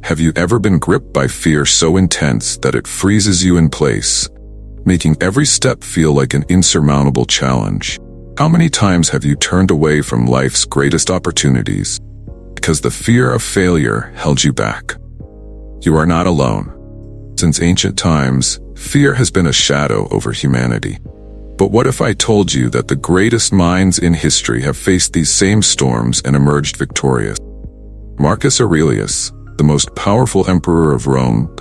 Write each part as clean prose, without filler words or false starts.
Have you ever been gripped by fear so intense that it freezes you in place, making every step feel like an insurmountable challenge? How many times have you turned away from life's greatest opportunities because the fear of failure held you back? You are not alone. Since ancient times, fear has been a shadow over humanity. But what if I told you that the greatest minds in history have faced these same storms and emerged victorious? Marcus Aurelius, the most powerful emperor of Rome,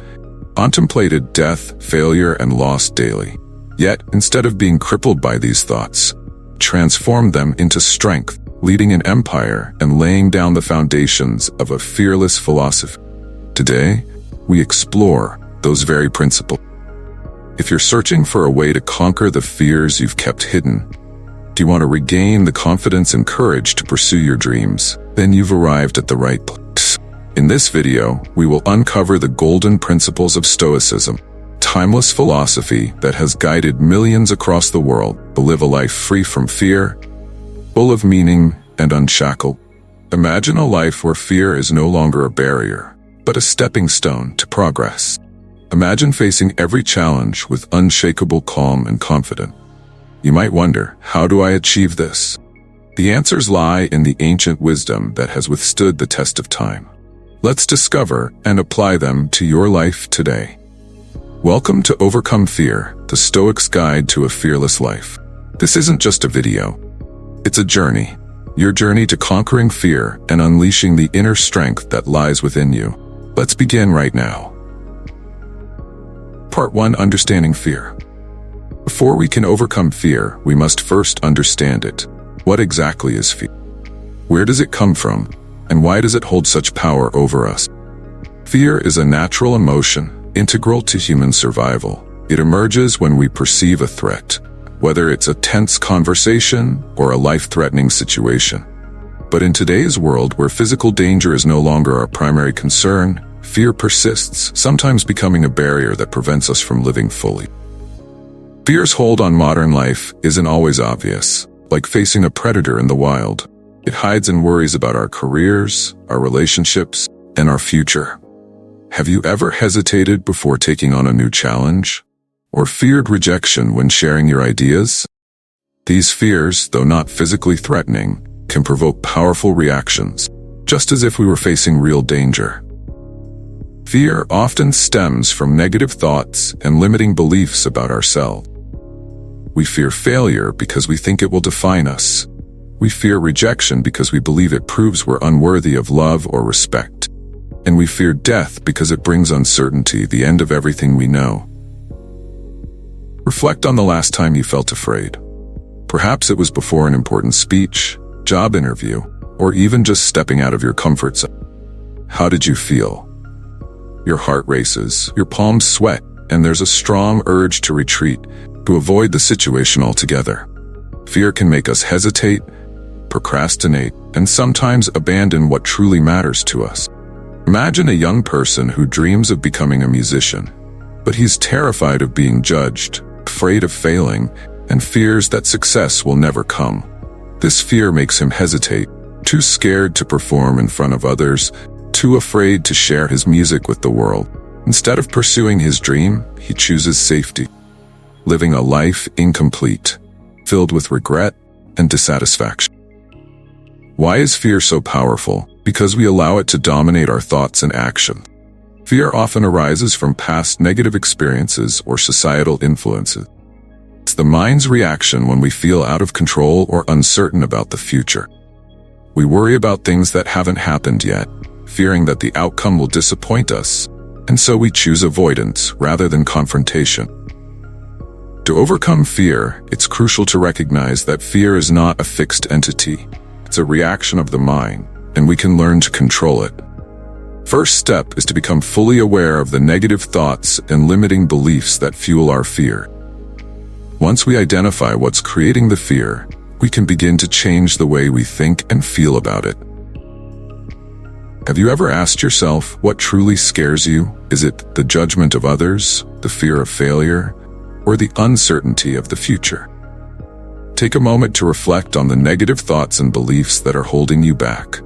contemplated death, failure, and loss daily. Yet, instead of being crippled by these thoughts, transformed them into strength, leading an empire and laying down the foundations of a fearless philosophy. Today, we explore those very principles. If you're searching for a way to conquer the fears you've kept hidden, do you want to regain the confidence and courage to pursue your dreams? Then you've arrived at the right place. In this video, we will uncover the golden principles of Stoicism, timeless philosophy that has guided millions across the world to live a life free from fear, full of meaning and unshackled. Imagine a life where fear is no longer a barrier, but a stepping stone to progress. Imagine facing every challenge with unshakable calm and confidence. You might wonder, how do I achieve this? The answers lie in the ancient wisdom that has withstood the test of time. Let's discover and apply them to your life today. Welcome to Overcome Fear, the Stoic's Guide to a Fearless Life. This isn't just a video. It's a journey. Your journey to conquering fear and unleashing the inner strength that lies within you. Let's begin right now. Part 1. Understanding fear. Before we can overcome fear, we must first understand it. What exactly is fear? Where does it come from? And why does it hold such power over us? Fear is a natural emotion, integral to human survival. It emerges when we perceive a threat, whether it's a tense conversation or a life-threatening situation. But in today's world, where physical danger is no longer our primary concern, fear persists, sometimes becoming a barrier that prevents us from living fully. Fear's hold on modern life isn't always obvious, like facing a predator in the wild. It hides in worries about our careers, our relationships, and our future. Have you ever hesitated before taking on a new challenge? Or feared rejection when sharing your ideas? These fears, though not physically threatening, can provoke powerful reactions, just as if we were facing real danger. Fear often stems from negative thoughts and limiting beliefs about ourselves. We fear failure because we think it will define us. We fear rejection because we believe it proves we're unworthy of love or respect. And we fear death because it brings uncertainty, the end of everything we know. Reflect on the last time you felt afraid. Perhaps it was before an important speech, job interview, or even just stepping out of your comfort zone. How did you feel? Your heart races, your palms sweat, and there's a strong urge to retreat, to avoid the situation altogether. Fear can make us hesitate, procrastinate, and sometimes abandon what truly matters to us. Imagine a young person who dreams of becoming a musician, but he's terrified of being judged, afraid of failing, and fears that success will never come. This fear makes him hesitate, too scared to perform in front of others, too afraid to share his music with the world. Instead of pursuing his dream, he chooses safety, living a life incomplete, filled with regret and dissatisfaction. Why is fear so powerful? Because we allow it to dominate our thoughts and actions. Fear often arises from past negative experiences or societal influences. It's the mind's reaction when we feel out of control or uncertain about the future. We worry about things that haven't happened yet, fearing that the outcome will disappoint us, and so we choose avoidance rather than confrontation. To overcome fear, it's crucial to recognize that fear is not a fixed entity. It's a reaction of the mind, and we can learn to control it. First step is to become fully aware of the negative thoughts and limiting beliefs that fuel our fear. Once we identify what's creating the fear, we can begin to change the way we think and feel about it. Have you ever asked yourself what truly scares you? Is it the judgment of others, the fear of failure, or the uncertainty of the future? Take a moment to reflect on the negative thoughts and beliefs that are holding you back.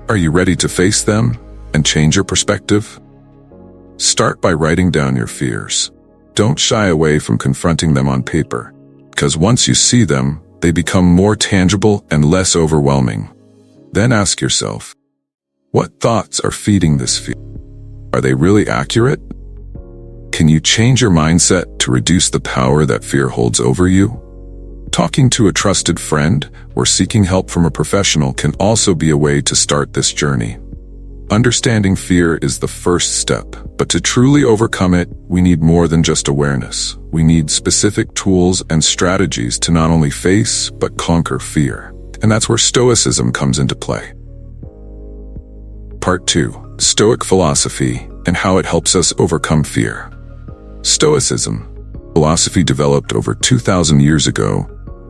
Are you ready to face them and change your perspective? Start by writing down your fears. Don't shy away from confronting them on paper, because once you see them, they become more tangible and less overwhelming. Then ask yourself, what thoughts are feeding this fear? Are they really accurate? Can you change your mindset to reduce the power that fear holds over you? Talking to a trusted friend or seeking help from a professional can also be a way to start this journey. Understanding fear is the first step, but to truly overcome it, we need more than just awareness. We need specific tools and strategies to not only face, but conquer fear. And that's where Stoicism comes into play. Part 2. Stoic philosophy and how it helps us overcome fear. Stoicism, philosophy developed over 2,000 years ago,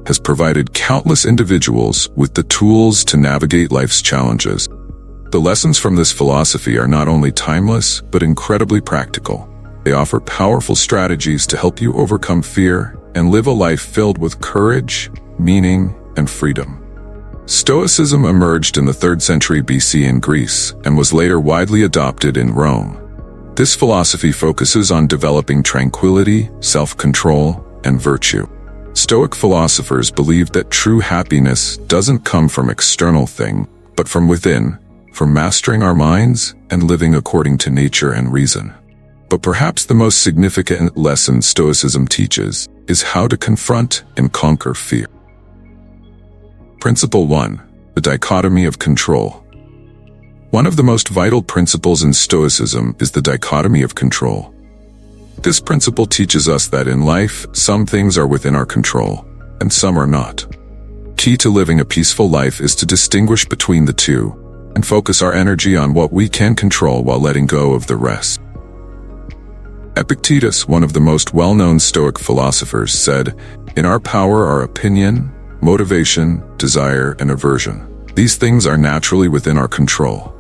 has provided countless individuals with the tools to navigate life's challenges. The lessons from this philosophy are not only timeless, but incredibly practical. They offer powerful strategies to help you overcome fear and live a life filled with courage, meaning, and freedom. Stoicism emerged in the 3rd century BC in Greece and was later widely adopted in Rome. This philosophy focuses on developing tranquility, self-control, and virtue. Stoic philosophers believed that true happiness doesn't come from external things, but from within, from mastering our minds and living according to nature and reason. But perhaps the most significant lesson Stoicism teaches is how to confront and conquer fear. Principle 1. The Dichotomy of Control. One of the most vital principles in Stoicism is the dichotomy of control. This principle teaches us that in life, some things are within our control, and some are not. Key to living a peaceful life is to distinguish between the two, and focus our energy on what we can control while letting go of the rest. Epictetus, one of the most well-known Stoic philosophers, said, "In our power are opinion, motivation, desire, and aversion. These things are naturally within our control.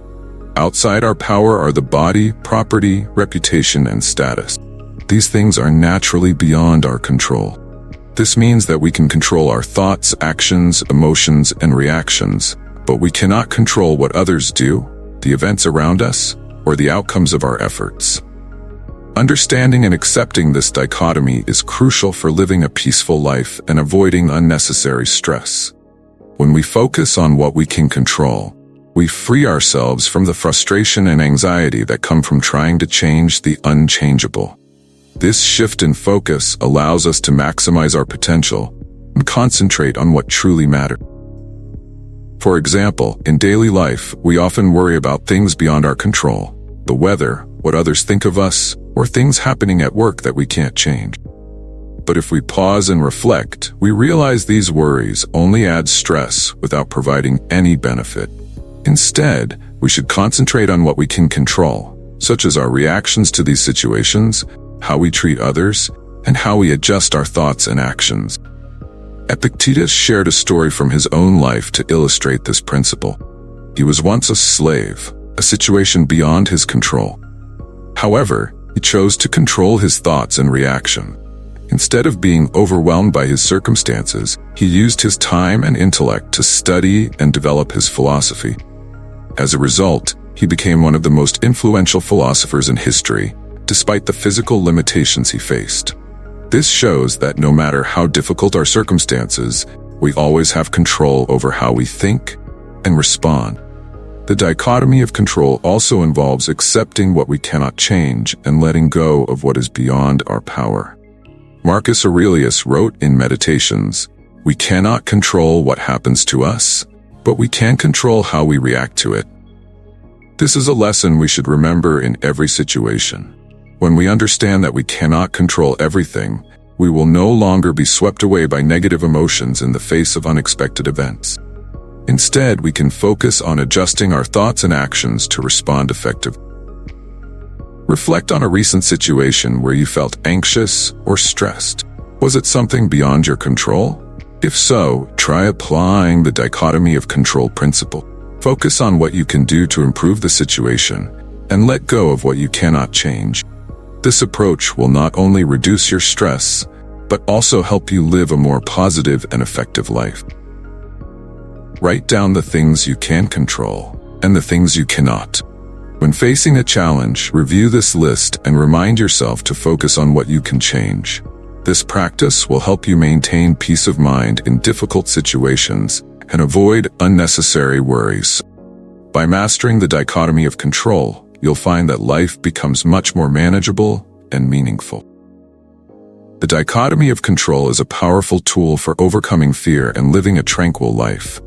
Outside our power are the body, property, reputation, and status. These things are naturally beyond our control." This means that we can control our thoughts, actions, emotions, and reactions, but we cannot control what others do, the events around us, or the outcomes of our efforts. Understanding and accepting this dichotomy is crucial for living a peaceful life and avoiding unnecessary stress. When we focus on what we can control, we free ourselves from the frustration and anxiety that come from trying to change the unchangeable. This shift in focus allows us to maximize our potential and concentrate on what truly matters. For example, in daily life, we often worry about things beyond our control, the weather, what others think of us, or things happening at work that we can't change. But if we pause and reflect, we realize these worries only add stress without providing any benefit. Instead, we should concentrate on what we can control, such as our reactions to these situations, how we treat others, and how we adjust our thoughts and actions. Epictetus shared a story from his own life to illustrate this principle. He was once a slave, a situation beyond his control. However, he chose to control his thoughts and reaction. Instead of being overwhelmed by his circumstances, he used his time and intellect to study and develop his philosophy. As a result, he became one of the most influential philosophers in history, despite the physical limitations he faced. This shows that no matter how difficult our circumstances, we always have control over how we think and respond. The dichotomy of control also involves accepting what we cannot change and letting go of what is beyond our power. Marcus Aurelius wrote in Meditations, "We cannot control what happens to us, but we can control how we react to it." This is a lesson we should remember in every situation. When we understand that we cannot control everything, we will no longer be swept away by negative emotions in the face of unexpected events. Instead, we can focus on adjusting our thoughts and actions to respond effectively. Reflect on a recent situation where you felt anxious or stressed. Was it something beyond your control? If so, try applying the dichotomy of control principle. Focus on what you can do to improve the situation and let go of what you cannot change. This approach will not only reduce your stress, but also help you live a more positive and effective life. Write down the things you can control and the things you cannot. When facing a challenge, review this list and remind yourself to focus on what you can change. This practice will help you maintain peace of mind in difficult situations and avoid unnecessary worries. By mastering the dichotomy of control, you'll find that life becomes much more manageable and meaningful. The dichotomy of control is a powerful tool for overcoming fear and living a tranquil life.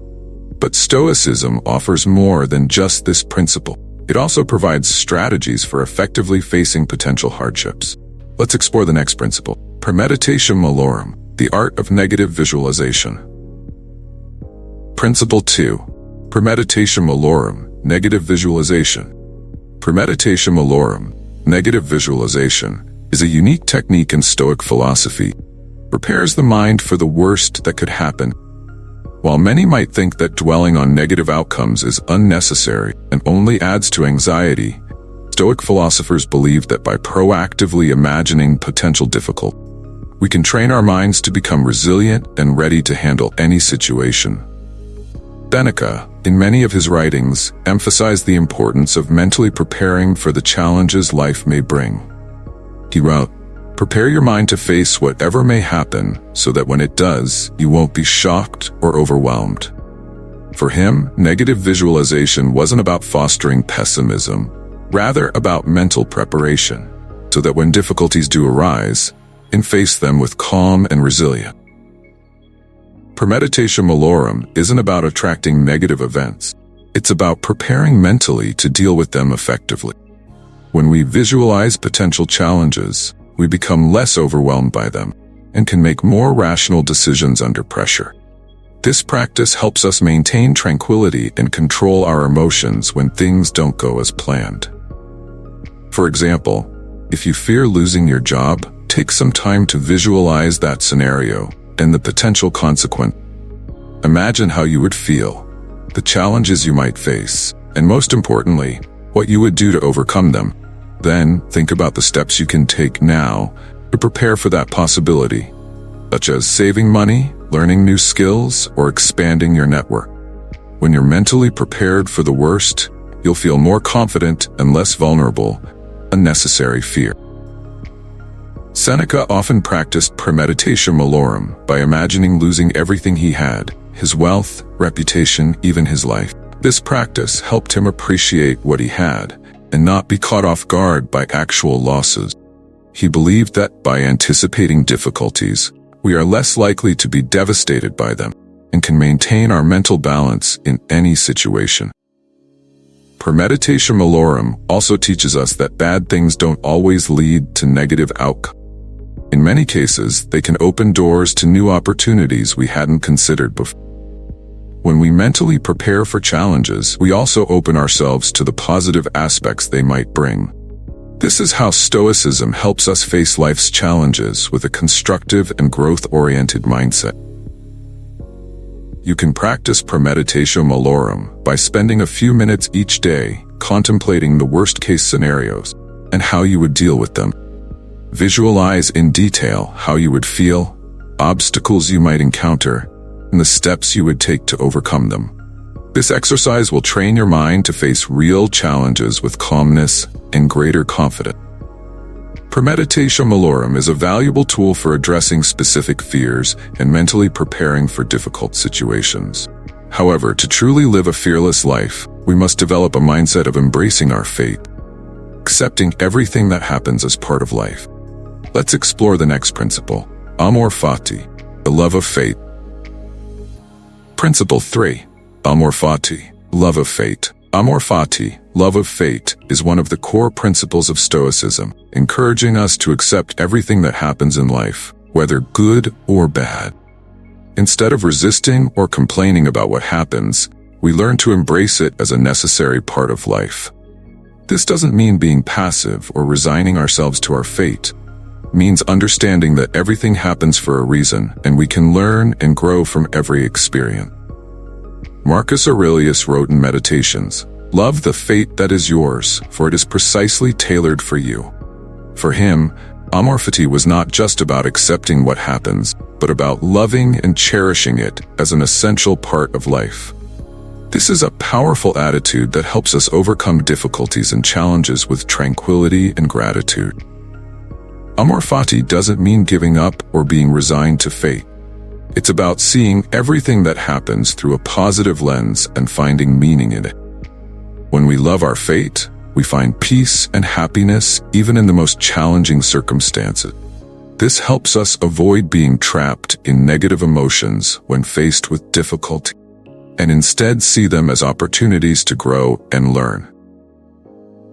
But Stoicism offers more than just this principle. It also provides strategies for effectively facing potential hardships. Let's explore the next principle, Premeditatio Malorum, the art of negative visualization. Principle 2. Premeditatio Malorum, negative visualization. Premeditatio Malorum, negative visualization, is a unique technique in Stoic philosophy. It prepares the mind for the worst that could happen. While many might think that dwelling on negative outcomes is unnecessary and only adds to anxiety, Stoic philosophers believe that by proactively imagining potential difficulty, we can train our minds to become resilient and ready to handle any situation. Seneca, in many of his writings, emphasized the importance of mentally preparing for the challenges life may bring. He wrote, "Prepare your mind to face whatever may happen so that when it does, you won't be shocked or overwhelmed." For him, negative visualization wasn't about fostering pessimism, rather about mental preparation, so that when difficulties do arise, you can face them with calm and resilience. Premeditatio Malorum isn't about attracting negative events. It's about preparing mentally to deal with them effectively. When we visualize potential challenges, we become less overwhelmed by them and can make more rational decisions under pressure. This practice helps us maintain tranquility and control our emotions when things don't go as planned. For example, if you fear losing your job, take some time to visualize that scenario and the potential consequence. Imagine how you would feel, the challenges you might face, and most importantly, what you would do to overcome them. Then, think about the steps you can take now to prepare for that possibility, such as saving money, learning new skills, or expanding your network. When you're mentally prepared for the worst, you'll feel more confident and less vulnerable to unnecessary fear. Seneca often practiced premeditatio malorum by imagining losing everything he had, his wealth, reputation, even his life. This practice helped him appreciate what he had and not be caught off guard by actual losses. He believed that by anticipating difficulties, we are less likely to be devastated by them and can maintain our mental balance in any situation. Premeditatio Malorum also teaches us that bad things don't always lead to negative outcomes. In many cases, they can open doors to new opportunities we hadn't considered before. When we mentally prepare for challenges, we also open ourselves to the positive aspects they might bring. This is how Stoicism helps us face life's challenges with a constructive and growth-oriented mindset. You can practice Premeditatio Malorum by spending a few minutes each day contemplating the worst-case scenarios and how you would deal with them. Visualize in detail how you would feel, obstacles you might encounter, and the steps you would take to overcome them. This exercise will train your mind to face real challenges with calmness and greater confidence. Premeditatio Malorum is a valuable tool for addressing specific fears and mentally preparing for difficult situations. However, to truly live a fearless life, we must develop a mindset of embracing our fate, accepting everything that happens as part of life. Let's explore the next principle, Amor Fati, the love of fate. Principle 3. Amor Fati, love of fate. Amor Fati, love of fate, is one of the core principles of Stoicism, encouraging us to accept everything that happens in life, whether good or bad. Instead of resisting or complaining about what happens, we learn to embrace it as a necessary part of life. This doesn't mean being passive or resigning ourselves to our fate. It means understanding that everything happens for a reason and we can learn and grow from every experience. Marcus Aurelius wrote in Meditations, "Love the fate that is yours, for it is precisely tailored for you." For him, Amor Fati was not just about accepting what happens, but about loving and cherishing it as an essential part of life. This is a powerful attitude that helps us overcome difficulties and challenges with tranquility and gratitude. Amor Fati doesn't mean giving up or being resigned to fate. It's about seeing everything that happens through a positive lens and finding meaning in it. When we love our fate, we find peace and happiness even in the most challenging circumstances. This helps us avoid being trapped in negative emotions when faced with difficulty, and instead see them as opportunities to grow and learn.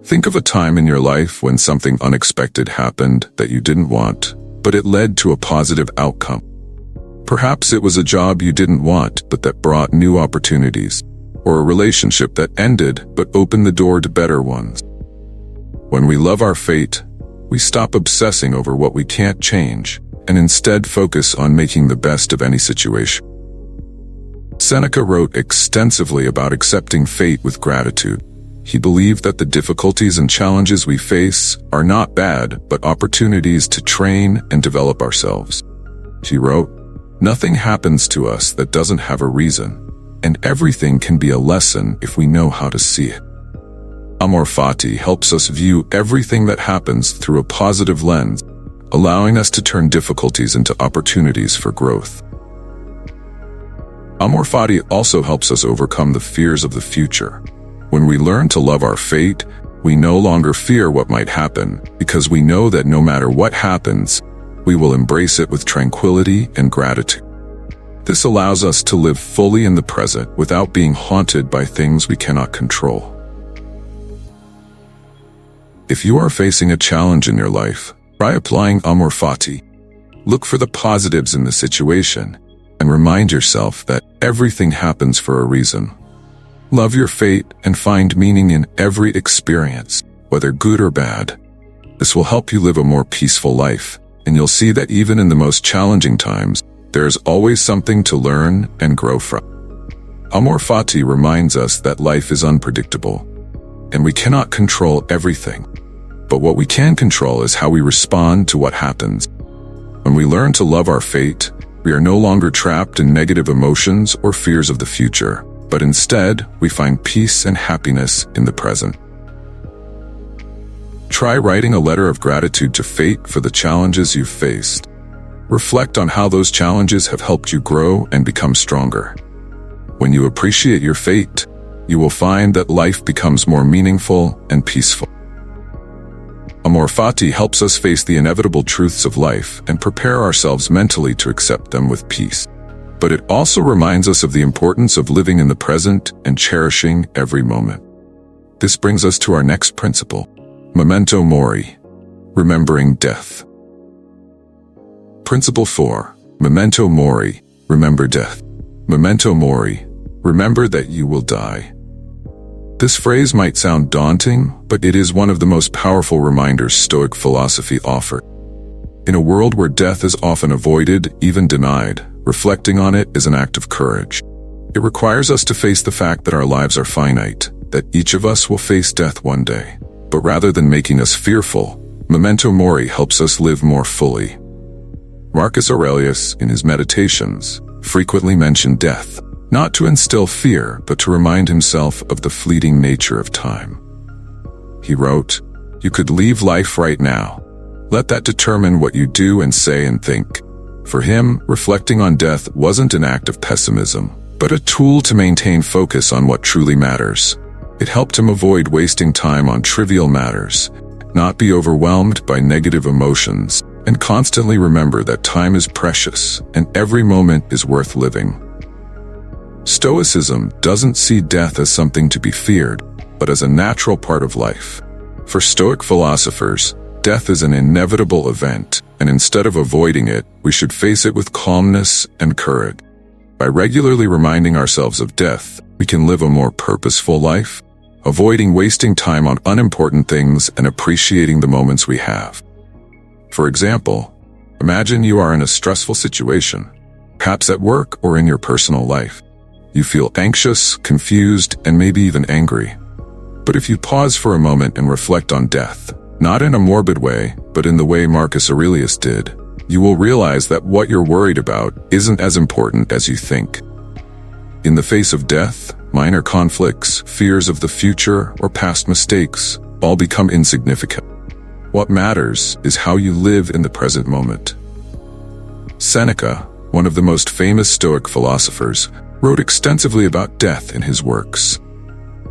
Think of a time in your life when something unexpected happened that you didn't want, but it led to a positive outcome. Perhaps it was a job you didn't want, but that brought new opportunities, or a relationship that ended but opened the door to better ones. When we love our fate, we stop obsessing over what we can't change, and instead focus on making the best of any situation. Seneca wrote extensively about accepting fate with gratitude. He believed that the difficulties and challenges we face are not bad, but opportunities to train and develop ourselves. He wrote, "Nothing happens to us that doesn't have a reason, and everything can be a lesson if we know how to see it." Amor Fati helps us view everything that happens through a positive lens, allowing us to turn difficulties into opportunities for growth. Amor Fati also helps us overcome the fears of the future. When we learn to love our fate, we no longer fear what might happen, because we know that no matter what happens, we will embrace it with tranquility and gratitude. This allows us to live fully in the present without being haunted by things we cannot control. If you are facing a challenge in your life, try applying Amor Fati. Look for the positives in the situation, and remind yourself that everything happens for a reason. Love your fate and find meaning in every experience, whether good or bad. This will help you live a more peaceful life, and you'll see that even in the most challenging times, there is always something to learn and grow from. Amor Fati reminds us that life is unpredictable, and we cannot control everything. But what we can control is how we respond to what happens. When we learn to love our fate, we are no longer trapped in negative emotions or fears of the future, but instead, we find peace and happiness in the present. Try writing a letter of gratitude to fate for the challenges you've faced. Reflect on how those challenges have helped you grow and become stronger. When you appreciate your fate, you will find that life becomes more meaningful and peaceful. Amor Fati helps us face the inevitable truths of life and prepare ourselves mentally to accept them with peace. But it also reminds us of the importance of living in the present and cherishing every moment. This brings us to our next principle, Memento Mori, remembering death. Principle 4, Memento Mori, remember death. Memento Mori, remember that you will die. This phrase might sound daunting, but it is one of the most powerful reminders Stoic philosophy offers. In a world where death is often avoided, even denied, reflecting on it is an act of courage. It requires us to face the fact that our lives are finite, that each of us will face death one day. But rather than making us fearful, Memento Mori helps us live more fully. Marcus Aurelius, in his Meditations, frequently mentioned death, not to instill fear, but to remind himself of the fleeting nature of time. He wrote, "You could leave life right now. Let that determine what you do and say and think." For him, reflecting on death wasn't an act of pessimism, but a tool to maintain focus on what truly matters. It helped him avoid wasting time on trivial matters, not be overwhelmed by negative emotions, and constantly remember that time is precious and every moment is worth living. Stoicism doesn't see death as something to be feared, but as a natural part of life. For Stoic philosophers, death is an inevitable event, and instead of avoiding it, we should face it with calmness and courage. By regularly reminding ourselves of death, we can live a more purposeful life, avoiding wasting time on unimportant things and appreciating the moments we have. For example, imagine you are in a stressful situation, perhaps at work or in your personal life. You feel anxious, confused, and maybe even angry. But if you pause for a moment and reflect on death, not in a morbid way, but in the way Marcus Aurelius did, you will realize that what you're worried about isn't as important as you think. In the face of death, minor conflicts, fears of the future, or past mistakes all become insignificant. What matters is how you live in the present moment. Seneca, one of the most famous Stoic philosophers, wrote extensively about death in his works.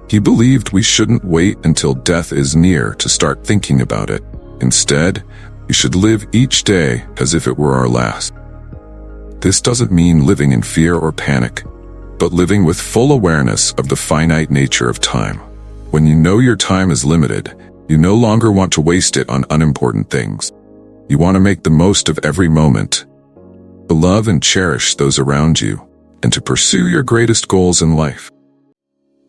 He believed we shouldn't wait until death is near to start thinking about it. Instead, we should live each day as if it were our last. This doesn't mean living in fear or panic, but living with full awareness of the finite nature of time. When you know your time is limited, you no longer want to waste it on unimportant things. You want to make the most of every moment, to love and cherish those around you, and to pursue your greatest goals in life.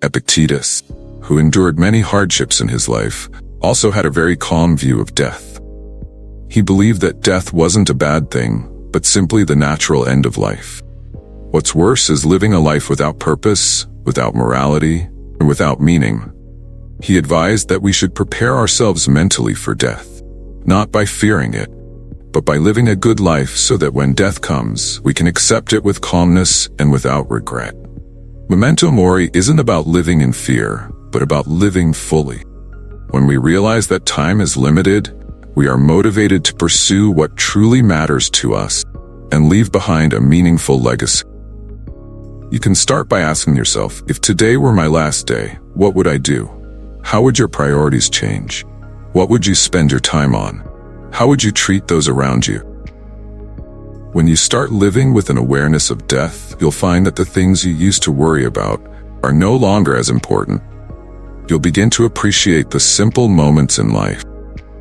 Epictetus, who endured many hardships in his life, also had a very calm view of death. He believed that death wasn't a bad thing, but simply the natural end of life. What's worse is living a life without purpose, without morality, and without meaning. He advised that we should prepare ourselves mentally for death, not by fearing it, but by living a good life so that when death comes, we can accept it with calmness and without regret. Memento Mori isn't about living in fear, but about living fully. When we realize that time is limited, we are motivated to pursue what truly matters to us and leave behind a meaningful legacy. You can start by asking yourself, if today were my last day, what would I do? How would your priorities change? What would you spend your time on? How would you treat those around you? When you start living with an awareness of death, you'll find that the things you used to worry about are no longer as important. You'll begin to appreciate the simple moments in life.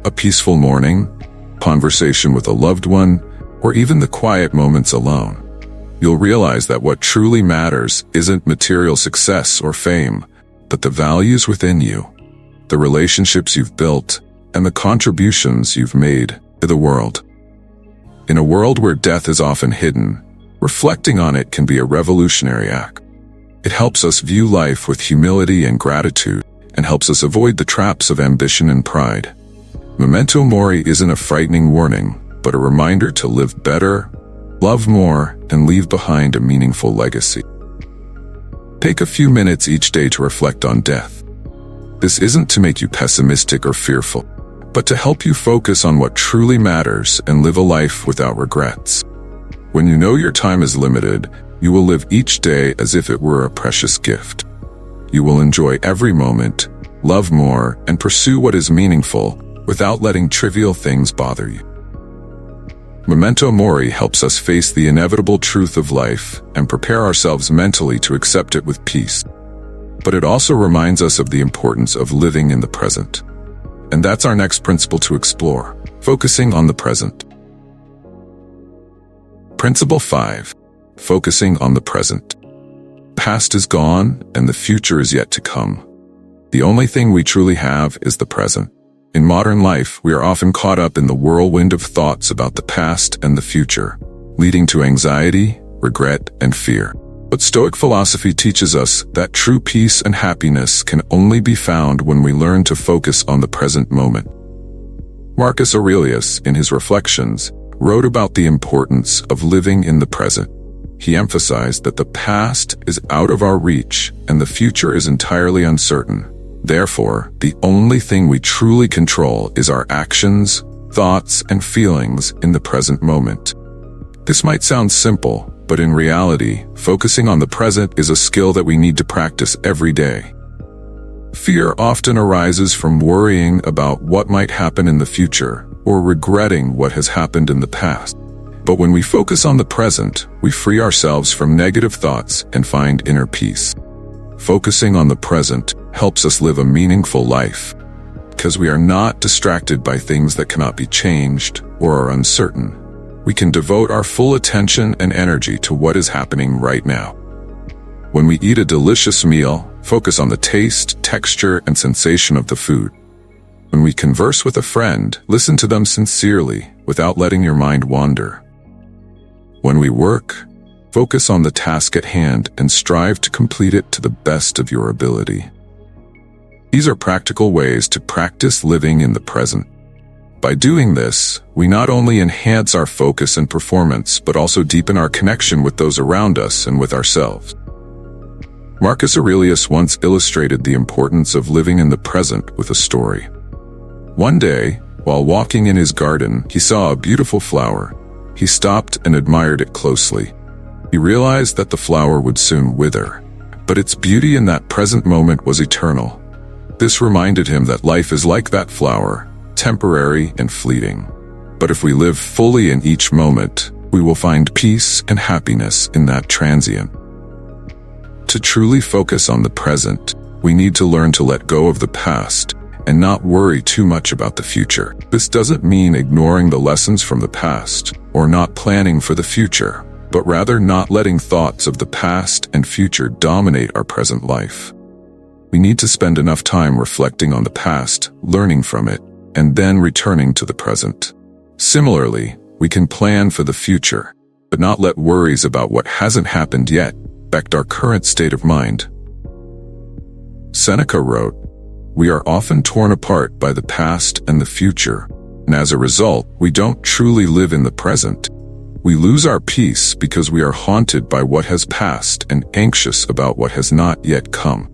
A peaceful morning, conversation with a loved one, or even the quiet moments alone. You'll realize that what truly matters isn't material success or fame, but the values within you, the relationships you've built, and the contributions you've made to the world. In a world where death is often hidden, reflecting on it can be a revolutionary act. It helps us view life with humility and gratitude, and helps us avoid the traps of ambition and pride. Memento Mori isn't a frightening warning, but a reminder to live better, love more, and leave behind a meaningful legacy. Take a few minutes each day to reflect on death. This isn't to make you pessimistic or fearful, but to help you focus on what truly matters and live a life without regrets. When you know your time is limited, you will live each day as if it were a precious gift. You will enjoy every moment, love more, and pursue what is meaningful without letting trivial things bother you. Memento Mori helps us face the inevitable truth of life and prepare ourselves mentally to accept it with peace. But it also reminds us of the importance of living in the present. And that's our next principle to explore, focusing on the present. Principle 5. Focusing on the present. Past is gone and the future is yet to come. The only thing we truly have is the present. In modern life, we are often caught up in the whirlwind of thoughts about the past and the future, leading to anxiety, regret, and fear. But Stoic philosophy teaches us that true peace and happiness can only be found when we learn to focus on the present moment. Marcus Aurelius, in his Reflections, wrote about the importance of living in the present. He emphasized that the past is out of our reach and the future is entirely uncertain. Therefore, the only thing we truly control is our actions, thoughts, and feelings in the present moment. This might sound simple, but in reality, focusing on the present is a skill that we need to practice every day. Fear often arises from worrying about what might happen in the future or regretting what has happened in the past. But when we focus on the present, we free ourselves from negative thoughts and find inner peace. Focusing on the present helps us live a meaningful life, because we are not distracted by things that cannot be changed or are uncertain. We can devote our full attention and energy to what is happening right now. When we eat a delicious meal, focus on the taste, texture, and sensation of the food. When we converse with a friend, listen to them sincerely without letting your mind wander. When we work, focus on the task at hand and strive to complete it to the best of your ability. These are practical ways to practice living in the present. By doing this, we not only enhance our focus and performance, but also deepen our connection with those around us and with ourselves. Marcus Aurelius once illustrated the importance of living in the present with a story. One day, while walking in his garden, he saw a beautiful flower. He stopped and admired it closely. He realized that the flower would soon wither, but its beauty in that present moment was eternal. This reminded him that life is like that flower, temporary and fleeting. But if we live fully in each moment, we will find peace and happiness in that transient. To truly focus on the present, we need to learn to let go of the past and not worry too much about the future. This doesn't mean ignoring the lessons from the past or not planning for the future, but rather not letting thoughts of the past and future dominate our present life. We need to spend enough time reflecting on the past, learning from it, and then returning to the present. Similarly, we can plan for the future, but not let worries about what hasn't happened yet affect our current state of mind. Seneca wrote, "We are often torn apart by the past and the future, and as a result, we don't truly live in the present. We lose our peace because we are haunted by what has passed and anxious about what has not yet come."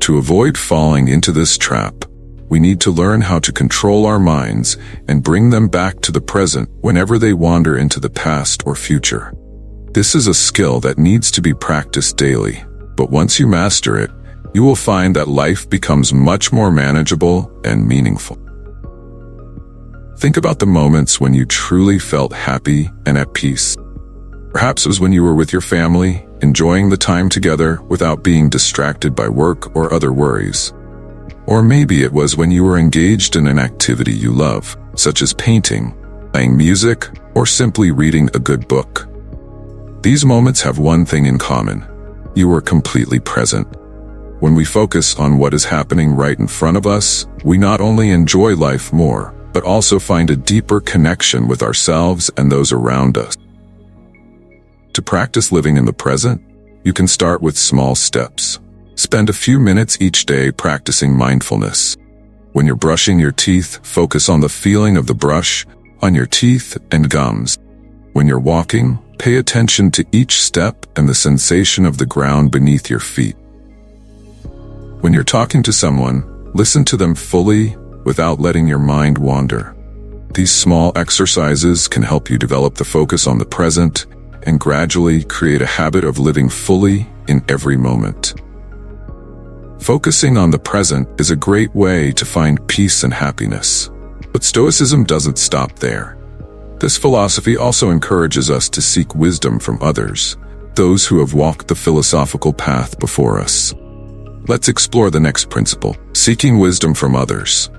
To avoid falling into this trap, we need to learn how to control our minds and bring them back to the present whenever they wander into the past or future. This is a skill that needs to be practiced daily, but once you master it, you will find that life becomes much more manageable and meaningful. Think about the moments when you truly felt happy and at peace. Perhaps it was when you were with your family, enjoying the time together without being distracted by work or other worries. Or maybe it was when you were engaged in an activity you love, such as painting, playing music, or simply reading a good book. These moments have one thing in common: you were completely present. When we focus on what is happening right in front of us, we not only enjoy life more, but also find a deeper connection with ourselves and those around us. To practice living in the present, you can start with small steps. Spend a few minutes each day practicing mindfulness. When you're brushing your teeth, focus on the feeling of the brush on your teeth and gums. When you're walking, pay attention to each step and the sensation of the ground beneath your feet. When you're talking to someone, listen to them fully without letting your mind wander. These small exercises can help you develop the focus on the present and gradually create a habit of living fully in every moment. Focusing on the present is a great way to find peace and happiness. But Stoicism doesn't stop there. This philosophy also encourages us to seek wisdom from others, those who have walked the philosophical path before us. Let's explore the next principle: seeking wisdom from others.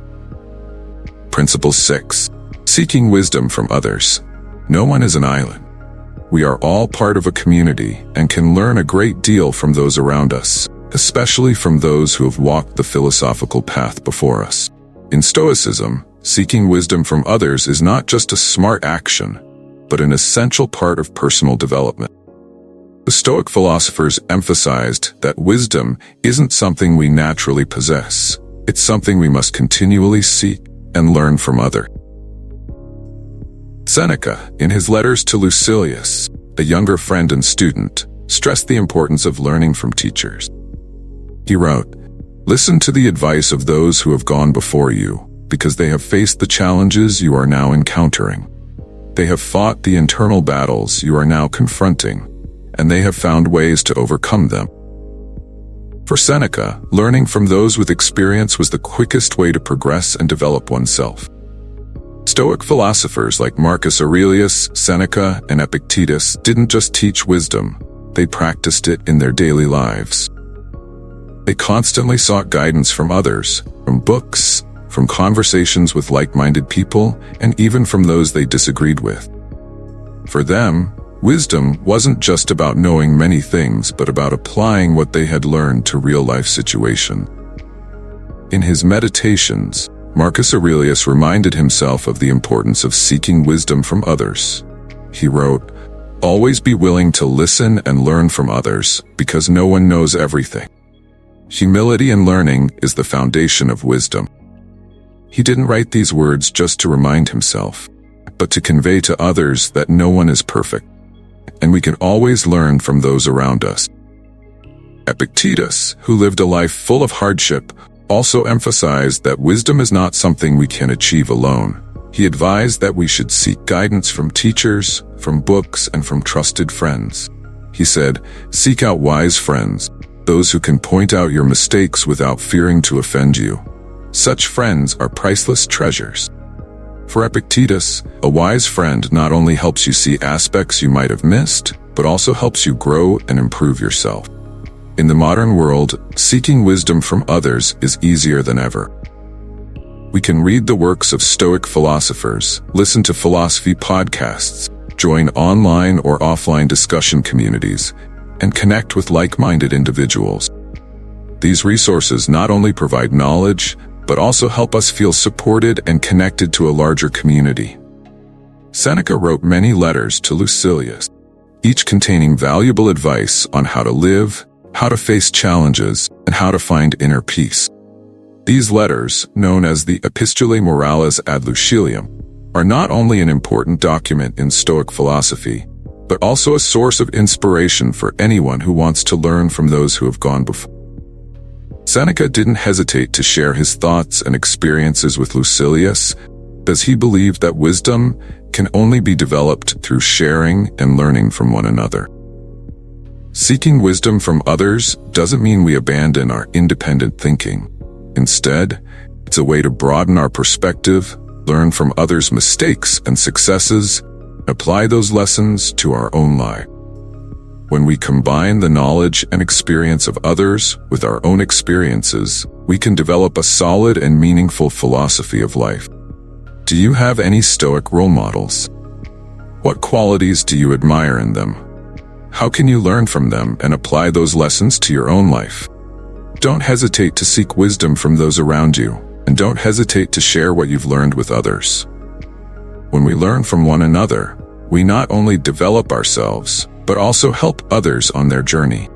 Principle 6. Seeking wisdom from others. No one is an island. We are all part of a community and can learn a great deal from those around us, especially from those who have walked the philosophical path before us. In Stoicism, seeking wisdom from others is not just a smart action, but an essential part of personal development. The Stoic philosophers emphasized that wisdom isn't something we naturally possess. It's something we must continually seek and learn from others. Seneca, in his letters to Lucilius, a younger friend and student, stressed the importance of learning from teachers. He wrote, "Listen to the advice of those who have gone before you, because they have faced the challenges you are now encountering. They have fought the internal battles you are now confronting, and they have found ways to overcome them." For Seneca, learning from those with experience was the quickest way to progress and develop oneself. Stoic philosophers like Marcus Aurelius, Seneca, and Epictetus didn't just teach wisdom, they practiced it in their daily lives. They constantly sought guidance from others, from books, from conversations with like-minded people, and even from those they disagreed with. For them, wisdom wasn't just about knowing many things, but about applying what they had learned to real-life situations. In his meditations, Marcus Aurelius reminded himself of the importance of seeking wisdom from others. He wrote, "Always be willing to listen and learn from others, because no one knows everything. Humility and learning is the foundation of wisdom." He didn't write these words just to remind himself, but to convey to others that no one is perfect, and we can always learn from those around us. Epictetus, who lived a life full of hardship, also emphasized that wisdom is not something we can achieve alone. He advised that we should seek guidance from teachers, from books, and from trusted friends. He said, "Seek out wise friends, those who can point out your mistakes without fearing to offend you. Such friends are priceless treasures." For Epictetus, a wise friend not only helps you see aspects you might have missed, but also helps you grow and improve yourself. In the modern world, seeking wisdom from others is easier than ever. We can read the works of Stoic philosophers, listen to philosophy podcasts, join online or offline discussion communities, and connect with like-minded individuals. These resources not only provide knowledge, but also help us feel supported and connected to a larger community. Seneca wrote many letters to Lucilius, each containing valuable advice on how to live, how to face challenges, and how to find inner peace. These letters, known as the Epistulae Moralis ad Lucilium, are not only an important document in Stoic philosophy, but also a source of inspiration for anyone who wants to learn from those who have gone before. Seneca didn't hesitate to share his thoughts and experiences with Lucilius, as he believed that wisdom can only be developed through sharing and learning from one another. Seeking wisdom from others doesn't mean we abandon our independent thinking. Instead, it's a way to broaden our perspective, learn from others' mistakes and successes, apply those lessons to our own life. When we combine the knowledge and experience of others with our own experiences, we can develop a solid and meaningful philosophy of life. Do you have any Stoic role models? What qualities do you admire in them? How can you learn from them and apply those lessons to your own life? Don't hesitate to seek wisdom from those around you, and don't hesitate to share what you've learned with others. When we learn from one another, we not only develop ourselves, but also help others on their journey.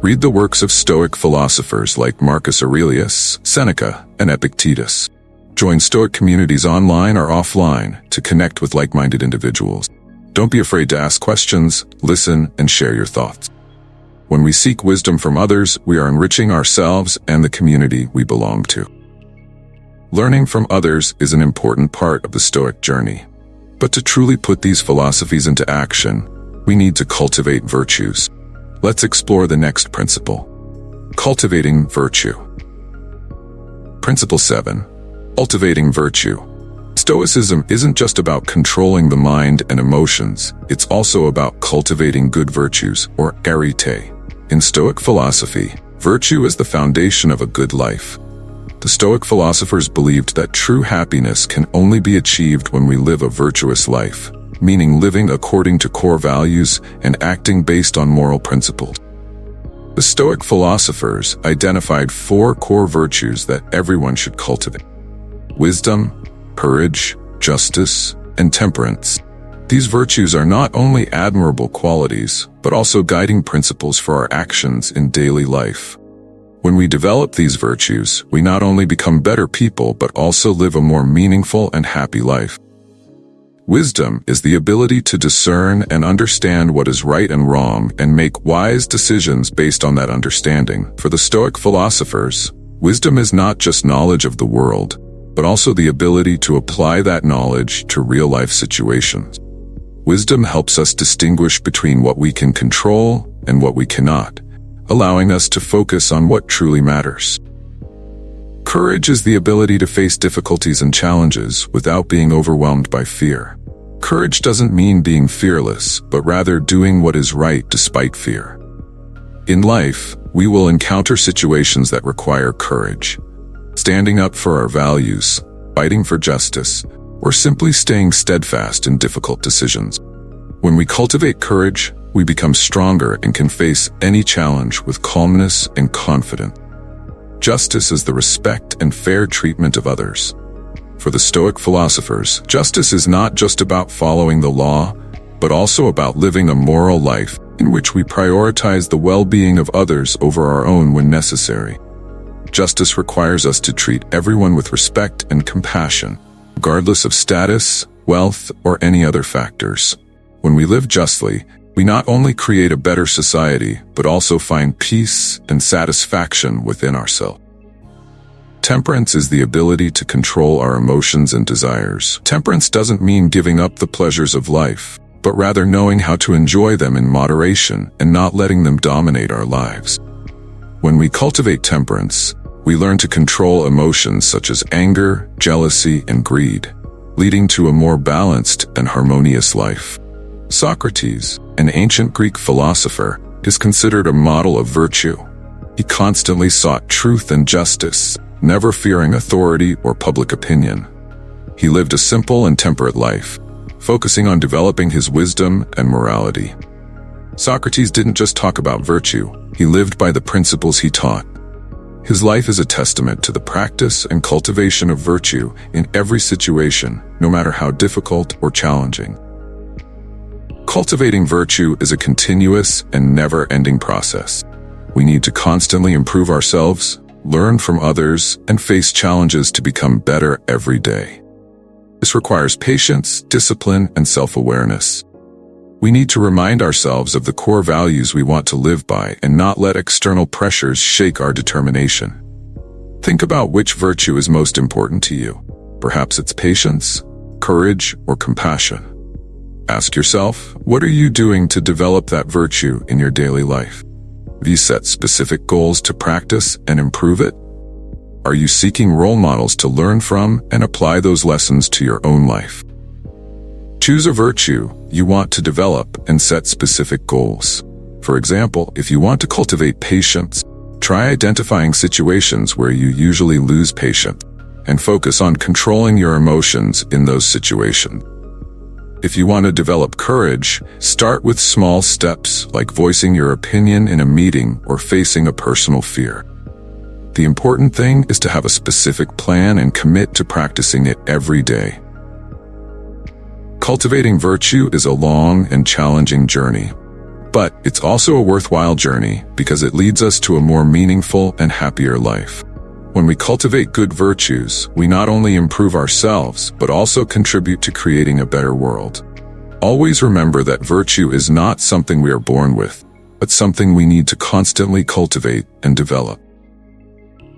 Read the works of Stoic philosophers like Marcus Aurelius, Seneca, and Epictetus. Join Stoic communities online or offline to connect with like-minded individuals. Don't be afraid to ask questions, listen, and share your thoughts. When we seek wisdom from others, we are enriching ourselves and the community we belong to. Learning from others is an important part of the Stoic journey. But to truly put these philosophies into action, we need to cultivate virtues. Let's explore the next principle: cultivating virtue. Principle 7. Cultivating virtue. Stoicism isn't just about controlling the mind and emotions, it's also about cultivating good virtues, or arete. In Stoic philosophy, virtue is the foundation of a good life. The Stoic philosophers believed that true happiness can only be achieved when we live a virtuous life, meaning living according to core values and acting based on moral principles. The Stoic philosophers identified 4 core virtues that everyone should cultivate: wisdom, courage, justice, and temperance. These virtues are not only admirable qualities, but also guiding principles for our actions in daily life. When we develop these virtues, we not only become better people but also live a more meaningful and happy life. Wisdom is the ability to discern and understand what is right and wrong and make wise decisions based on that understanding. For the Stoic philosophers, wisdom is not just knowledge of the world, but also the ability to apply that knowledge to real-life situations. Wisdom helps us distinguish between what we can control and what we cannot, allowing us to focus on what truly matters. Courage is the ability to face difficulties and challenges without being overwhelmed by fear. Courage doesn't mean being fearless, but rather doing what is right despite fear. In life, we will encounter situations that require courage. Standing up for our values, fighting for justice, or simply staying steadfast in difficult decisions. When we cultivate courage, we become stronger and can face any challenge with calmness and confidence. Justice is the respect and fair treatment of others. For the Stoic philosophers, justice is not just about following the law, but also about living a moral life in which we prioritize the well-being of others over our own when necessary. Justice requires us to treat everyone with respect and compassion, regardless of status, wealth, or any other factors. When we live justly, we not only create a better society, but also find peace and satisfaction within ourselves. Temperance is the ability to control our emotions and desires. Temperance doesn't mean giving up the pleasures of life, but rather knowing how to enjoy them in moderation and not letting them dominate our lives. When we cultivate temperance, we learn to control emotions such as anger, jealousy, and greed, leading to a more balanced and harmonious life. Socrates, an ancient Greek philosopher, is considered a model of virtue. He constantly sought truth and justice, never fearing authority or public opinion. He lived a simple and temperate life, focusing on developing his wisdom and morality. Socrates didn't just talk about virtue, he lived by the principles he taught. His life is a testament to the practice and cultivation of virtue in every situation, no matter how difficult or challenging. Cultivating virtue is a continuous and never-ending process. We need to constantly improve ourselves, learn from others, and face challenges to become better every day. This requires patience, discipline, and self-awareness. We need to remind ourselves of the core values we want to live by and not let external pressures shake our determination. Think about which virtue is most important to you. Perhaps it's patience, courage, or compassion. Ask yourself, what are you doing to develop that virtue in your daily life? Have you set specific goals to practice and improve it? Are you seeking role models to learn from and apply those lessons to your own life? Choose a virtue you want to develop and set specific goals. For example, if you want to cultivate patience, try identifying situations where you usually lose patience and focus on controlling your emotions in those situations. If you want to develop courage, start with small steps like voicing your opinion in a meeting or facing a personal fear. The important thing is to have a specific plan and commit to practicing it every day. Cultivating virtue is a long and challenging journey, but it's also a worthwhile journey because it leads us to a more meaningful and happier life. When we cultivate good virtues, we not only improve ourselves, but also contribute to creating a better world. Always remember that virtue is not something we are born with, but something we need to constantly cultivate and develop.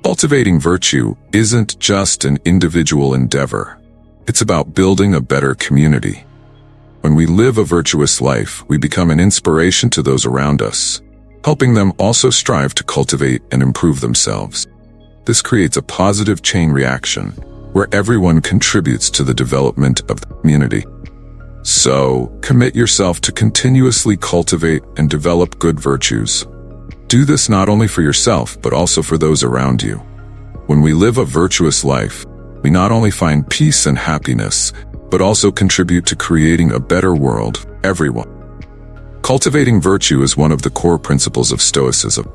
Cultivating virtue isn't just an individual endeavor. It's about building a better community. When we live a virtuous life, we become an inspiration to those around us, helping them also strive to cultivate and improve themselves. This creates a positive chain reaction, where everyone contributes to the development of the community. So, commit yourself to continuously cultivate and develop good virtues. Do this not only for yourself, but also for those around you. When we live a virtuous life, we not only find peace and happiness, but also contribute to creating a better world for everyone. Cultivating virtue is one of the core principles of Stoicism.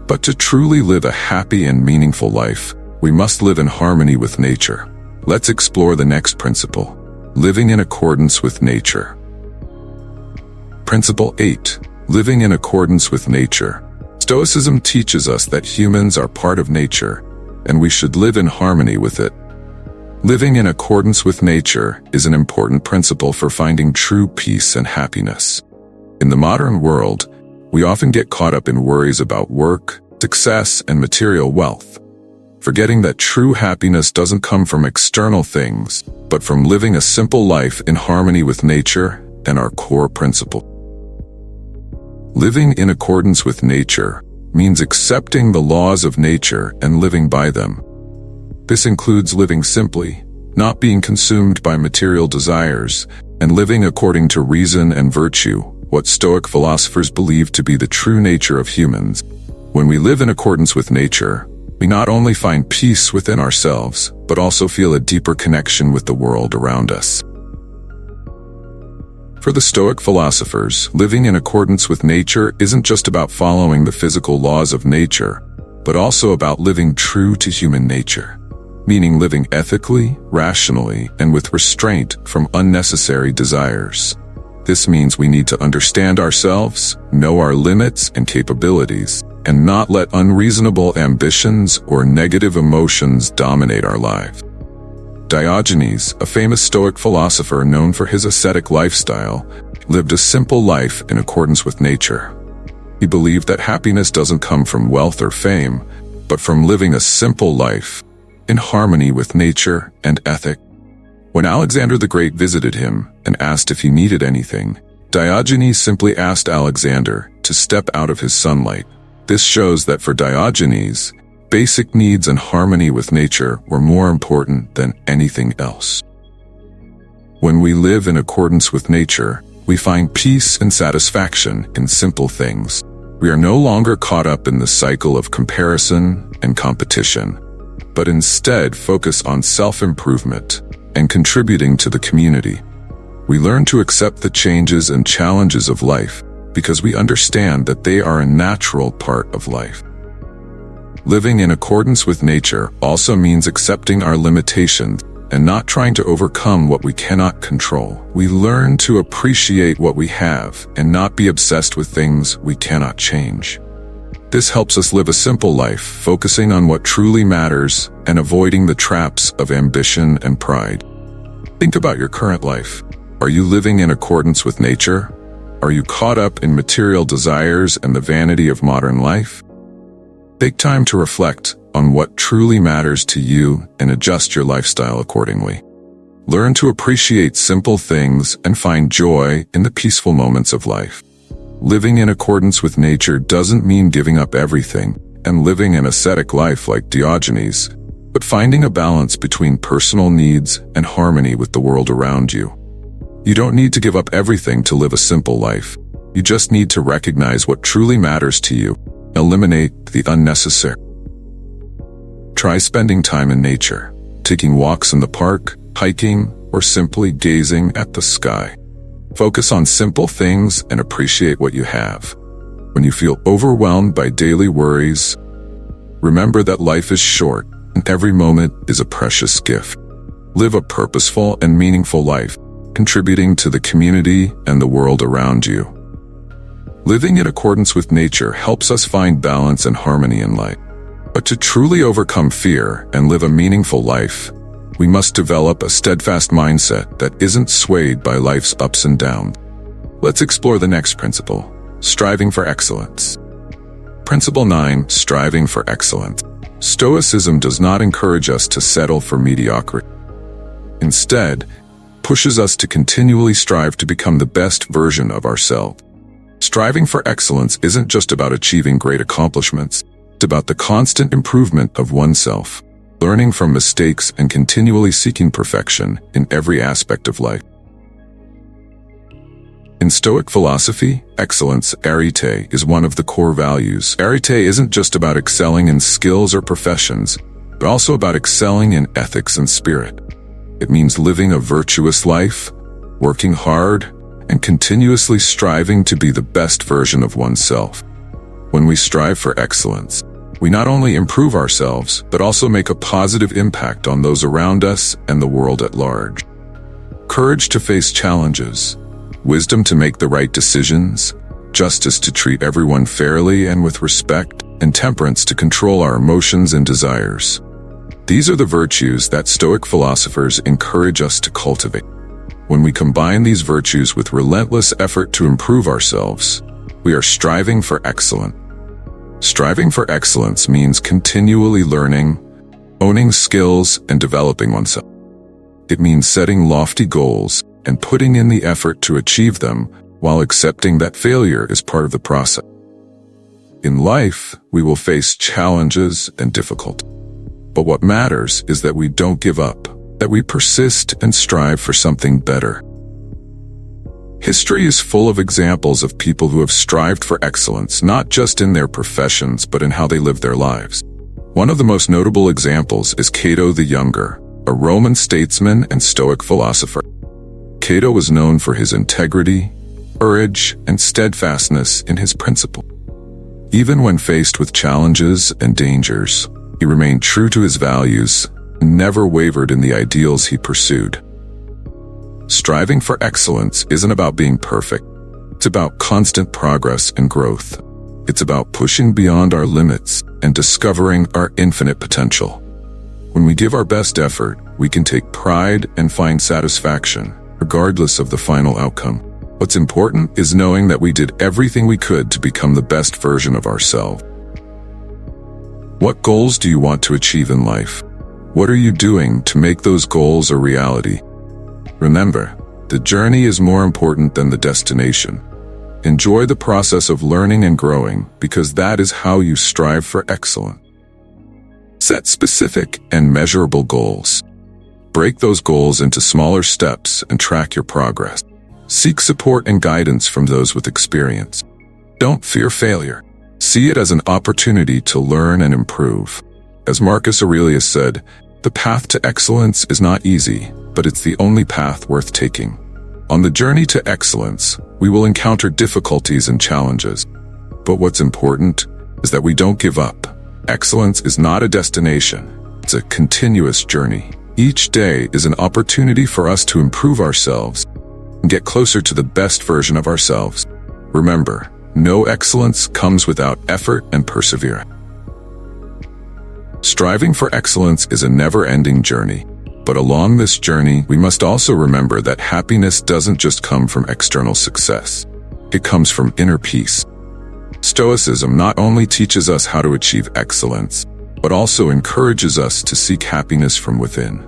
But to truly live a happy and meaningful life, we must live in harmony with nature. Let's explore the next principle, living in accordance with nature. Principle 8, living in accordance with nature. Stoicism teaches us that humans are part of nature, and we should live in harmony with it. Living in accordance with nature is an important principle for finding true peace and happiness. In the modern world, we often get caught up in worries about work, success, and material wealth, forgetting that true happiness doesn't come from external things, but from living a simple life in harmony with nature and our core principle. Living in accordance with nature means accepting the laws of nature and living by them. This includes living simply, not being consumed by material desires, and living according to reason and virtue, what Stoic philosophers believe to be the true nature of humans. When we live in accordance with nature, we not only find peace within ourselves, but also feel a deeper connection with the world around us. For the Stoic philosophers, living in accordance with nature isn't just about following the physical laws of nature, but also about living true to human nature, meaning living ethically, rationally, and with restraint from unnecessary desires. This means we need to understand ourselves, know our limits and capabilities, and not let unreasonable ambitions or negative emotions dominate our lives. Diogenes, a famous Stoic philosopher known for his ascetic lifestyle, lived a simple life in accordance with nature. He believed that happiness doesn't come from wealth or fame, but from living a simple life in harmony with nature and ethic. When Alexander the Great visited him and asked if he needed anything, Diogenes simply asked Alexander to step out of his sunlight. This shows that for Diogenes, basic needs and harmony with nature were more important than anything else. When we live in accordance with nature, we find peace and satisfaction in simple things. We are no longer caught up in the cycle of comparison and competition, but instead focus on self-improvement and contributing to the community. We learn to accept the changes and challenges of life because we understand that they are a natural part of life. Living in accordance with nature also means accepting our limitations and not trying to overcome what we cannot control. We learn to appreciate what we have and not be obsessed with things we cannot change. This helps us live a simple life, focusing on what truly matters and avoiding the traps of ambition and pride. Think about your current life. Are you living in accordance with nature? Are you caught up in material desires and the vanity of modern life? Take time to reflect on what truly matters to you and adjust your lifestyle accordingly. Learn to appreciate simple things and find joy in the peaceful moments of life. Living in accordance with nature doesn't mean giving up everything and living an ascetic life like Diogenes, but finding a balance between personal needs and harmony with the world around you. You don't need to give up everything to live a simple life. You just need to recognize what truly matters to you. Eliminate the unnecessary. Try spending time in nature, taking walks in the park, hiking, or simply gazing at the sky. Focus on simple things and appreciate what you have. When you feel overwhelmed by daily worries, remember that life is short and every moment is a precious gift. Live a purposeful and meaningful life, contributing to the community and the world around you. Living in accordance with nature helps us find balance and harmony in life. But to truly overcome fear and live a meaningful life, we must develop a steadfast mindset that isn't swayed by life's ups and downs. Let's explore the next principle, striving for excellence. Principle 9, striving for excellence. Stoicism does not encourage us to settle for mediocrity. Instead, it pushes us to continually strive to become the best version of ourselves. Striving for excellence isn't just about achieving great accomplishments. It's about the constant improvement of oneself, learning from mistakes and continually seeking perfection in every aspect of life. In Stoic philosophy, excellence, arete, is one of the core values. Arete isn't just about excelling in skills or professions, but also about excelling in ethics and spirit. It means living a virtuous life, working hard, and continuously striving to be the best version of oneself. When we strive for excellence, we not only improve ourselves, but also make a positive impact on those around us and the world at large. Courage to face challenges, wisdom to make the right decisions, justice to treat everyone fairly and with respect, and temperance to control our emotions and desires. These are the virtues that Stoic philosophers encourage us to cultivate. When we combine these virtues with relentless effort to improve ourselves, we are striving for excellence. Striving for excellence means continually learning, owning skills, and developing oneself. It means setting lofty goals and putting in the effort to achieve them while accepting that failure is part of the process. In life, we will face challenges and difficulties. But what matters is that we don't give up, that we persist and strive for something better. History is full of examples of people who have strived for excellence, not just in their professions, but in how they live their lives. One of the most notable examples is Cato the Younger, a Roman statesman and Stoic philosopher. Cato was known for his integrity, courage, and steadfastness in his principles. Even when faced with challenges and dangers, he remained true to his values and never wavered in the ideals he pursued. Striving for excellence isn't about being perfect. It's about constant progress and growth. It's about pushing beyond our limits and discovering our infinite potential. When we give our best effort, we can take pride and find satisfaction, regardless of the final outcome. What's important is knowing that we did everything we could to become the best version of ourselves. What goals do you want to achieve in life? What are you doing to make those goals a reality? Remember, the journey is more important than the destination. Enjoy the process of learning and growing, because that is how you strive for excellence. Set specific and measurable goals. Break those goals into smaller steps and track your progress. Seek support and guidance from those with experience. Don't fear failure. See it as an opportunity to learn and improve. As Marcus Aurelius said, the path to excellence is not easy, but it's the only path worth taking. On the journey to excellence, we will encounter difficulties and challenges. But what's important is that we don't give up. Excellence is not a destination. It's a continuous journey. Each day is an opportunity for us to improve ourselves and get closer to the best version of ourselves. Remember, no excellence comes without effort and perseverance. Striving for excellence is a never-ending journey, but along this journey, we must also remember that happiness doesn't just come from external success. It comes from inner peace. Stoicism not only teaches us how to achieve excellence, but also encourages us to seek happiness from within.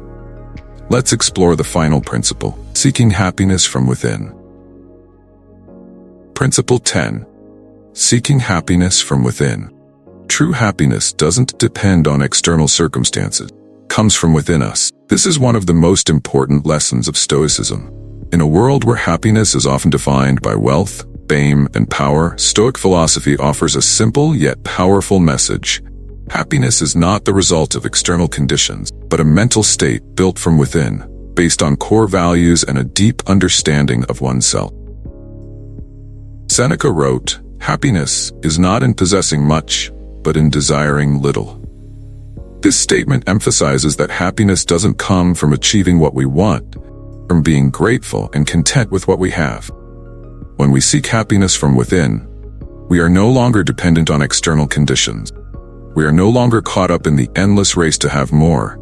Let's explore the final principle, seeking happiness from within. Principle 10. Seeking happiness from within. True happiness doesn't depend on external circumstances. It comes from within us. This is one of the most important lessons of Stoicism. In a world where happiness is often defined by wealth, fame, and power, Stoic philosophy offers a simple yet powerful message. Happiness is not the result of external conditions, but a mental state built from within, based on core values and a deep understanding of oneself. Seneca wrote, "Happiness is not in possessing much, but in desiring little." This statement emphasizes that happiness doesn't come from achieving what we want, from being grateful and content with what we have. When we seek happiness from within, we are no longer dependent on external conditions. We are no longer caught up in the endless race to have more,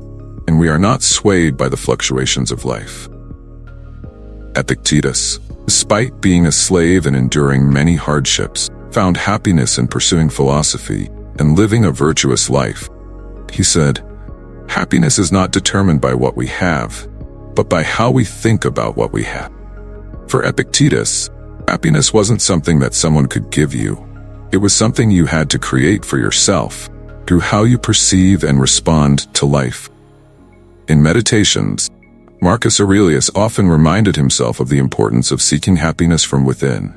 and we are not swayed by the fluctuations of life. Epictetus, despite being a slave and enduring many hardships, found happiness in pursuing philosophy and living a virtuous life. He said, "Happiness is not determined by what we have, but by how we think about what we have." For Epictetus, happiness wasn't something that someone could give you. It was something you had to create for yourself, through how you perceive and respond to life. In Meditations, Marcus Aurelius often reminded himself of the importance of seeking happiness from within.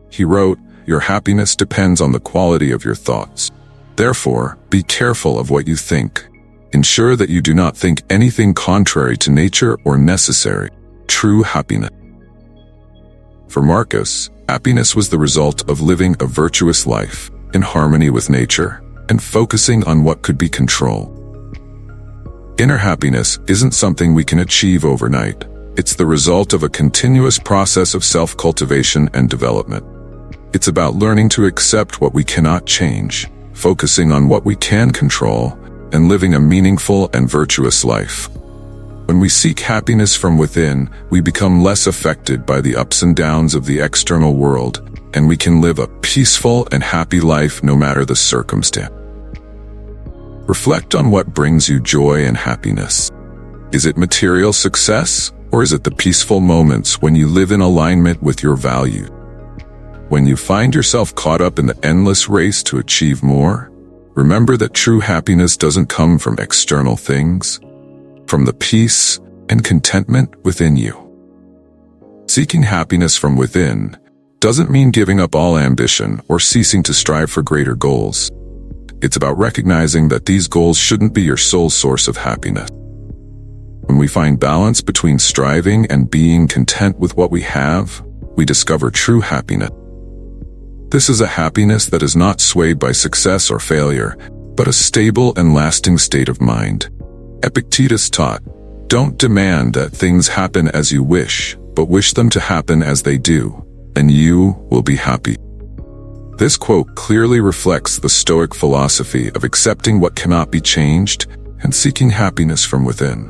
He wrote, "Your happiness depends on the quality of your thoughts. Therefore, be careful of what you think. Ensure that you do not think anything contrary to nature or necessary. True happiness." For Marcus, happiness was the result of living a virtuous life, in harmony with nature, and focusing on what could be controlled. Inner happiness isn't something we can achieve overnight. It's the result of a continuous process of self-cultivation and development. It's about learning to accept what we cannot change, focusing on what we can control, and living a meaningful and virtuous life. When we seek happiness from within, we become less affected by the ups and downs of the external world, and we can live a peaceful and happy life no matter the circumstance. Reflect on what brings you joy and happiness. Is it material success, or is it the peaceful moments when you live in alignment with your values? When you find yourself caught up in the endless race to achieve more, remember that true happiness doesn't come from external things, from the peace and contentment within you. Seeking happiness from within doesn't mean giving up all ambition or ceasing to strive for greater goals. It's about recognizing that these goals shouldn't be your sole source of happiness. When we find balance between striving and being content with what we have, we discover true happiness. This is a happiness that is not swayed by success or failure, but a stable and lasting state of mind. Epictetus taught, "Don't demand that things happen as you wish, but wish them to happen as they do, and you will be happy." This quote clearly reflects the Stoic philosophy of accepting what cannot be changed and seeking happiness from within.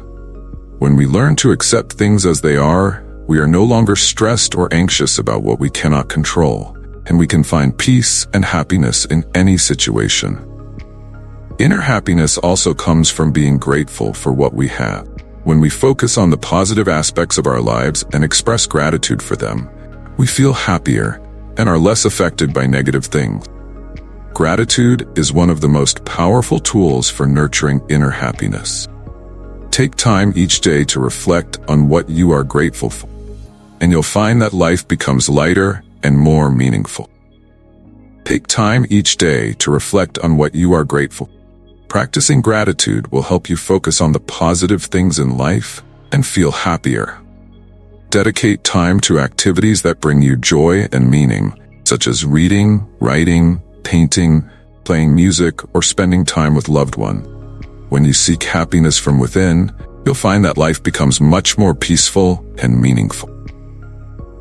When we learn to accept things as they are, we are no longer stressed or anxious about what we cannot control, and we can find peace and happiness in any situation. Inner happiness also comes from being grateful for what we have. When we focus on the positive aspects of our lives and express gratitude for them, we feel happier and are less affected by negative things. Gratitude is one of the most powerful tools for nurturing inner happiness. Take time each day to reflect on what you are grateful for, and you'll find that life becomes lighter and more meaningful. Take time each day to reflect on what you are grateful for. Practicing gratitude will help you focus on the positive things in life and feel happier. Dedicate time to activities that bring you joy and meaning, such as reading, writing, painting, playing music, or spending time with loved ones. When you seek happiness from within, you'll find that life becomes much more peaceful and meaningful.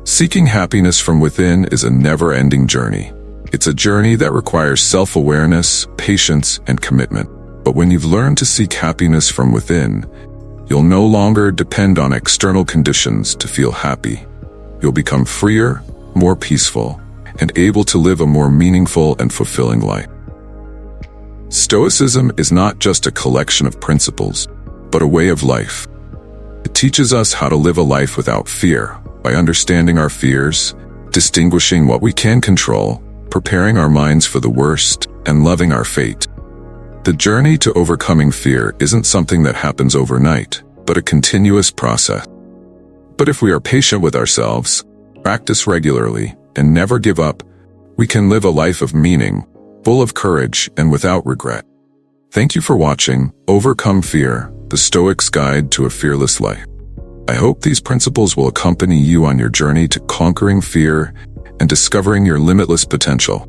Seeking happiness from within is a never-ending journey. It's a journey that requires self-awareness, patience, and commitment. But when you've learned to seek happiness from within, you'll no longer depend on external conditions to feel happy. You'll become freer, more peaceful, and able to live a more meaningful and fulfilling life. Stoicism is not just a collection of principles, but a way of life. It teaches us how to live a life without fear, by understanding our fears, distinguishing what we can control, preparing our minds for the worst, and loving our fate. The journey to overcoming fear isn't something that happens overnight, but a continuous process. But if we are patient with ourselves, practice regularly, and never give up, we can live a life of meaning, full of courage and without regret. Thank you for watching Overcome Fear, the Stoic's Guide to a Fearless Life. I hope these principles will accompany you on your journey to conquering fear and discovering your limitless potential.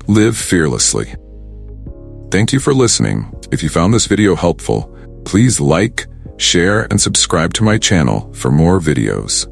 Live fearlessly. Thank you for listening. If you found this video helpful, please like, share, and subscribe to my channel for more videos.